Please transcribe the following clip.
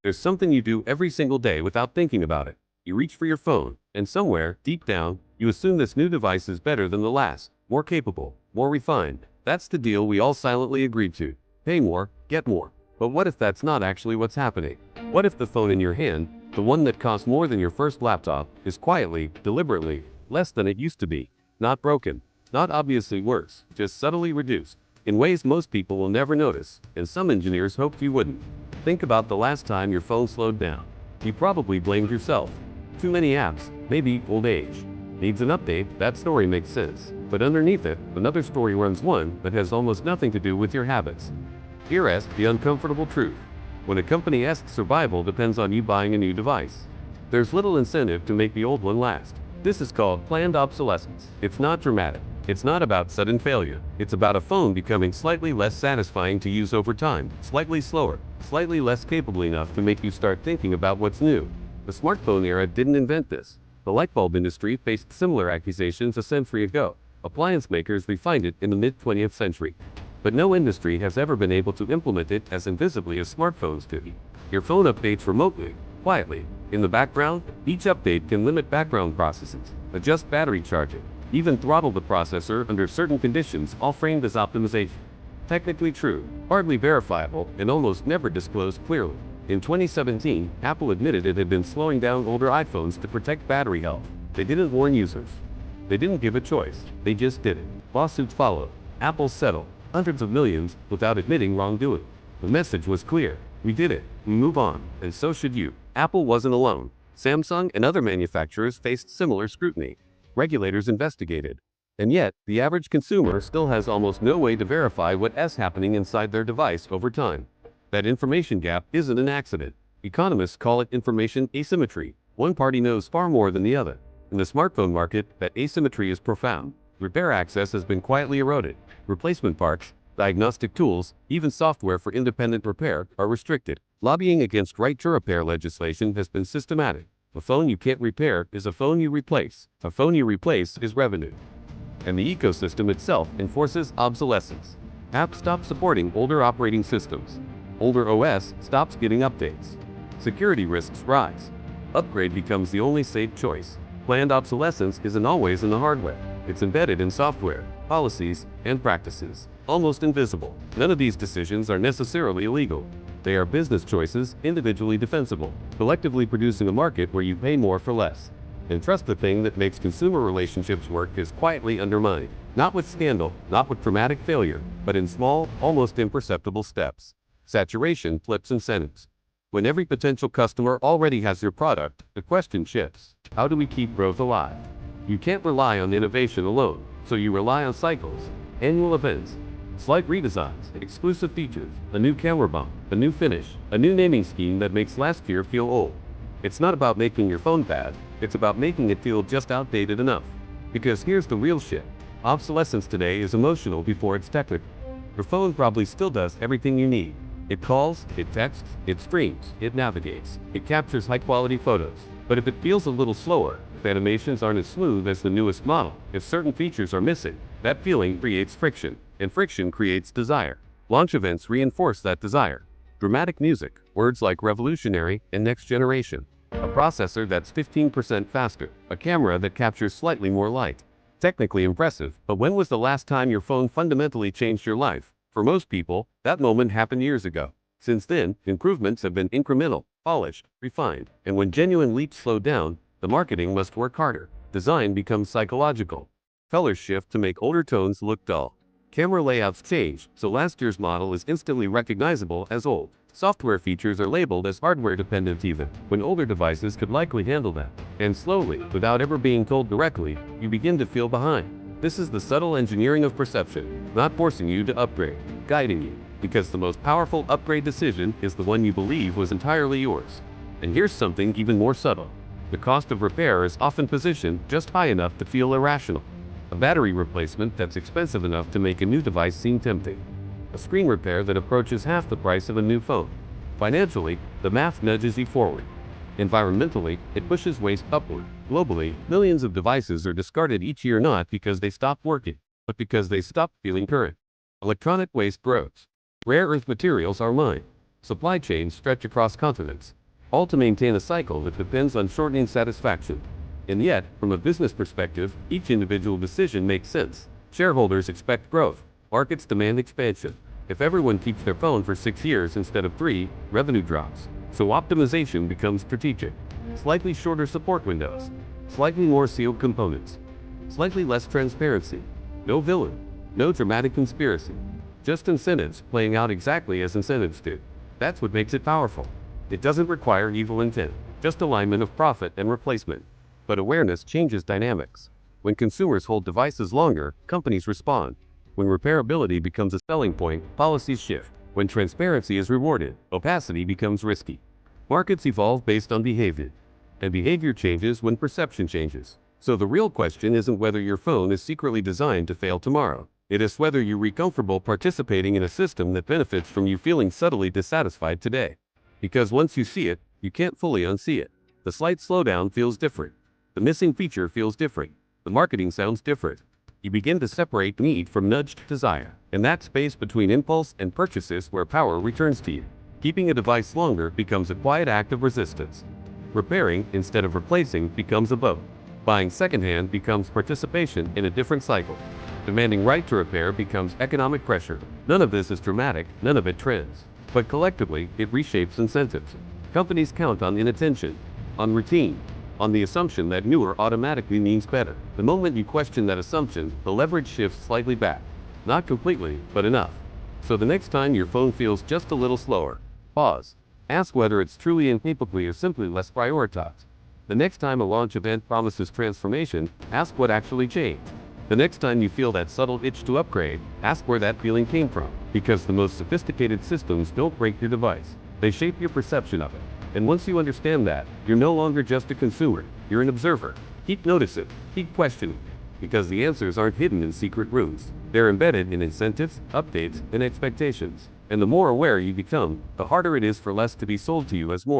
There's something you do every single day without thinking about it. You reach for your phone, and somewhere, deep down, you assume this new device is better than the last, more capable, more refined. That's the deal we all silently agreed to. Pay more, get more. But what if that's not actually what's happening? What if the phone in your hand, the one that costs more than your first laptop, is quietly, deliberately, less than it used to be? Not broken, not obviously worse, just subtly reduced, in ways most people will never notice, and some engineers hoped you wouldn't. Think about the last time your phone slowed down. You probably blamed yourself. Too many apps, maybe old age. Needs an update, that story makes sense. But underneath it, another story runs, one that has almost nothing to do with your habits. Here's the uncomfortable truth. When a company's survival depends on you buying a new device, there's little incentive to make the old one last. This is called planned obsolescence. It's not dramatic. It's not about sudden failure. It's about a phone becoming slightly less satisfying to use over time, slightly slower, slightly less capable enough to make you start thinking about what's new. The smartphone era didn't invent this. The light bulb industry faced similar accusations a century ago. Appliance makers refined it in the mid-20th century. But no industry has ever been able to implement it as invisibly as smartphones do. Your phone updates remotely, quietly. In the background, each update can limit background processes, adjust battery charging, even throttle the processor under certain conditions, all framed as optimization. Technically true, hardly verifiable, and almost never disclosed clearly. In 2017, Apple admitted it had been slowing down older iPhones to protect battery health. They didn't warn users. They didn't give a choice. They just did it. Lawsuits followed. Apple settled hundreds of millions without admitting wrongdoing. The message was clear. We did it. We move on. And so should you. Apple wasn't alone. Samsung and other manufacturers faced similar scrutiny. Regulators investigated. And yet, the average consumer still has almost no way to verify what's happening inside their device over time. That information gap isn't an accident. Economists call it information asymmetry. One party knows far more than the other. In the smartphone market, that asymmetry is profound. Repair access has been quietly eroded. Replacement parts, diagnostic tools, even software for independent repair are restricted. Lobbying against right-to-repair legislation has been systematic. A phone you can't repair is a phone you replace. A phone you replace is revenue. And the ecosystem itself enforces obsolescence. Apps stop supporting older operating systems. Older OS stops getting updates. Security risks rise. Upgrade becomes the only safe choice. Planned obsolescence isn't always in the hardware. It's embedded in software, policies, and practices. Almost invisible. None of these decisions are necessarily illegal. They are business choices, individually defensible, collectively producing a market where you pay more for less. And trust, the thing that makes consumer relationships work, is quietly undermined. Not with scandal, not with dramatic failure, but in small, almost imperceptible steps. Saturation flips incentives. When every potential customer already has your product, the question shifts. How do we keep growth alive? You can't rely on innovation alone, so you rely on cycles, annual events, slight redesigns, exclusive features, a new camera bump, a new finish, a new naming scheme that makes last year feel old. It's not about making your phone bad, it's about making it feel just outdated enough. Because here's the real shit. Obsolescence today is emotional before it's technical. Your phone probably still does everything you need. It calls, it texts, it streams, it navigates, it captures high-quality photos. But if it feels a little slower, if animations aren't as smooth as the newest model, if certain features are missing, that feeling creates friction, and friction creates desire. Launch events reinforce that desire. Dramatic music, words like revolutionary and next generation. A processor that's 15% faster, a camera that captures slightly more light. Technically impressive, but when was the last time your phone fundamentally changed your life? For most people, that moment happened years ago. Since then, improvements have been incremental, polished, refined, and when genuine leaps slow down, the marketing must work harder. Design becomes psychological. Colors shift to make older tones look dull. Camera layouts change, so last year's model is instantly recognizable as old. Software features are labeled as hardware dependent even, when older devices could likely handle that. And slowly, without ever being told directly, you begin to feel behind. This is the subtle engineering of perception, not forcing you to upgrade, guiding you, because the most powerful upgrade decision is the one you believe was entirely yours. And here's something even more subtle. The cost of repair is often positioned just high enough to feel irrational. A battery replacement that's expensive enough to make a new device seem tempting. A screen repair that approaches half the price of a new phone. Financially, the math nudges you forward. Environmentally, it pushes waste upward. Globally, millions of devices are discarded each year not because they stopped working, but because they stopped feeling current. Electronic waste grows. Rare earth materials are mined. Supply chains stretch across continents, all to maintain a cycle that depends on shortening satisfaction. And yet, from a business perspective, each individual decision makes sense. Shareholders expect growth. Markets demand expansion. If everyone keeps their phone for 6 years instead of 3, revenue drops. So optimization becomes strategic. Slightly shorter support windows. Slightly more sealed components. Slightly less transparency. No villain. No dramatic conspiracy. Just incentives playing out exactly as incentives do. That's what makes it powerful. It doesn't require evil intent, just alignment of profit and replacement. But awareness changes dynamics. When consumers hold devices longer, companies respond. When repairability becomes a selling point, policies shift. When transparency is rewarded, opacity becomes risky. Markets evolve based on behavior. And behavior changes when perception changes. So the real question isn't whether your phone is secretly designed to fail tomorrow. It is whether you're comfortable participating in a system that benefits from you feeling subtly dissatisfied today. Because once you see it, you can't fully unsee it. The slight slowdown feels different. The missing feature feels different. The marketing sounds different. You begin to separate need from nudged desire. And that space between impulse and purchase is where power returns to you. Keeping a device longer becomes a quiet act of resistance. Repairing, instead of replacing, becomes a vote. Buying secondhand becomes participation in a different cycle. Demanding right to repair becomes economic pressure. None of this is dramatic, none of it trends. But collectively, it reshapes incentives. Companies count on inattention, on routine, on the assumption that newer automatically means better. The moment you question that assumption, the leverage shifts slightly back. Not completely, but enough. So the next time your phone feels just a little slower, pause. Ask whether it's truly incapably or simply less prioritized. The next time a launch event promises transformation, ask what actually changed. The next time you feel that subtle itch to upgrade, ask where that feeling came from. Because the most sophisticated systems don't break your device. They shape your perception of it. And once you understand that, you're no longer just a consumer, you're an observer. Keep noticing, keep questioning. Because the answers aren't hidden in secret rooms. They're embedded in incentives, updates, and expectations. And the more aware you become, the harder it is for less to be sold to you as more.